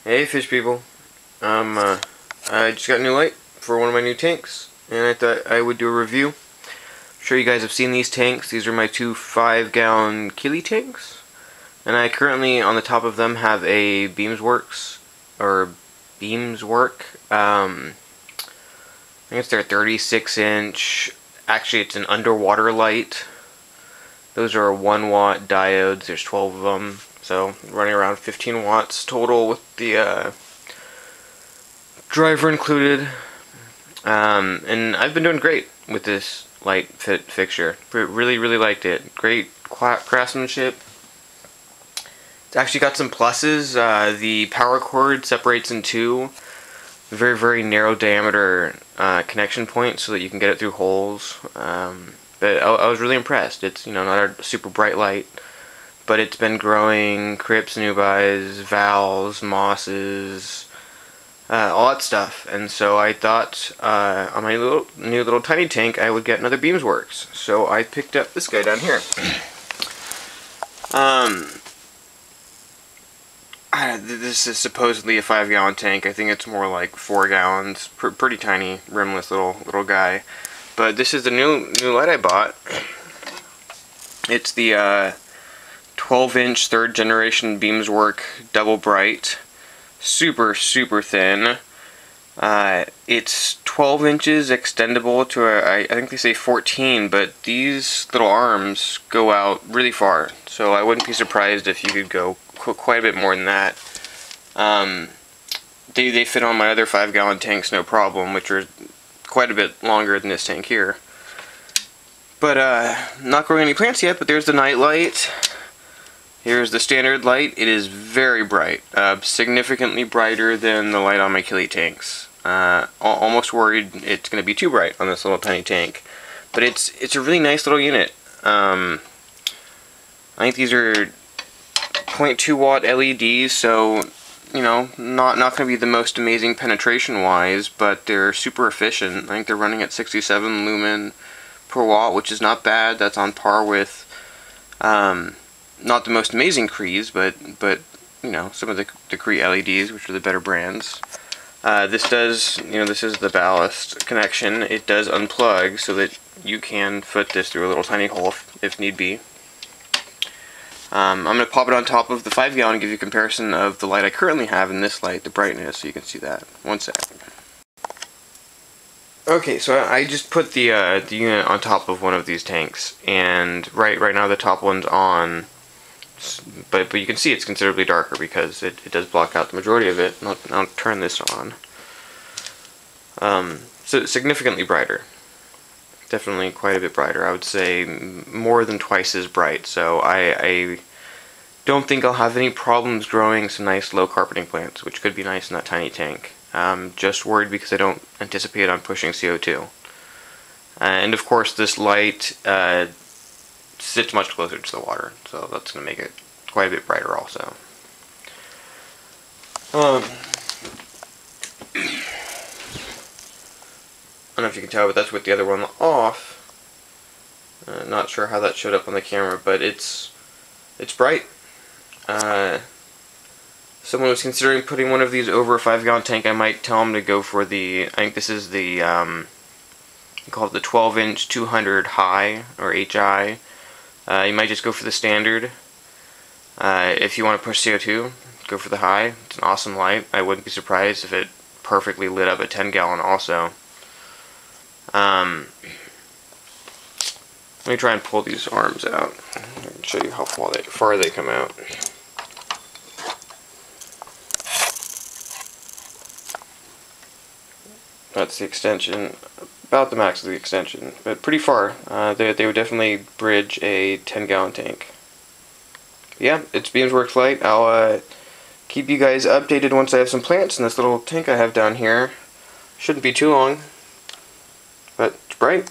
Hey fish people, I just got a new light for one of my new tanks, and I thought I would do a review. I'm sure you guys have seen these tanks. These are my two 5-gallon Kili tanks, and I currently on the top of them have a beamsworks, or beamswork, I think it's their 36-inch, actually it's an underwater light. Those are 1-watt diodes, there's 12 of them. So running around 15 watts total with the driver included, and I've been doing great with this light fixture. Really liked it. Great craftsmanship. It's actually got some pluses. The power cord separates in two very narrow diameter connection points so that you can get it through holes. But I was really impressed. It's not a super bright light, but it's been growing crypts, nubies, vals, mosses, all that stuff. And so I thought on my new little tiny tank I would get another beamsworks. So I picked up this guy down here. This is supposedly a 5-gallon tank. I think it's more like 4 gallons. Pretty tiny, rimless little guy. But this is the new light I bought. It's the 12-inch 3rd generation beamswork double bright, super thin. It's 12 inches extendable to I think they say 14, but these little arms go out really far, so I wouldn't be surprised if you could go quite a bit more than that. They fit on my other 5-gallon tanks no problem, which are quite a bit longer than this tank here. But not growing any plants yet, but there's the night light. Here's the standard light. It is very bright, significantly brighter than the light on my Kili tanks. Almost worried it's going to be too bright on this little tiny tank, but it's a really nice little unit. I think these are 0.2 watt LEDs, so not going to be the most amazing penetration wise, but they're super efficient. I think they're running at 67 lumen per watt, which is not bad. That's on par with not the most amazing Crees, but some of the Cree LEDs, which are the better brands. This does, this is the ballast connection. It does unplug so that you can fit this through a little tiny hole if need be. I'm going to pop it on top of the 5-gallon and give you a comparison of the light I currently have and this light, the brightness, so you can see that. One sec. Okay, so I just put the unit on top of one of these tanks, and right now the top one's on. But you can see it's considerably darker because it does block out the majority of it. I'll turn this on. So significantly brighter. Definitely quite a bit brighter. I would say more than twice as bright. So I don't think I'll have any problems growing some nice low carpeting plants, which could be nice in that tiny tank. Just worried because I don't anticipate on pushing CO2. And of course this light sits much closer to the water, so that's going to make it quite a bit brighter also. I don't know if you can tell, but that's with the other one off. Not sure how that showed up on the camera, but it's bright. Someone was considering putting one of these over a 5-gallon tank. I might tell them to go for the, I think this is the, you call it the 12-inch 200 high, or HI. You might just go for the standard. If you want to push CO2, go for the high. It's an awesome light. I wouldn't be surprised if it perfectly lit up a 10-gallon also. Let me try and pull these arms out and show you how far they come out. That's the extension, about the max of the extension, but pretty far. They would definitely bridge a 10-gallon tank. Yeah, it's beamsworks light. I'll keep you guys updated once I have some plants in this little tank I have down here. Shouldn't be too long, but it's bright.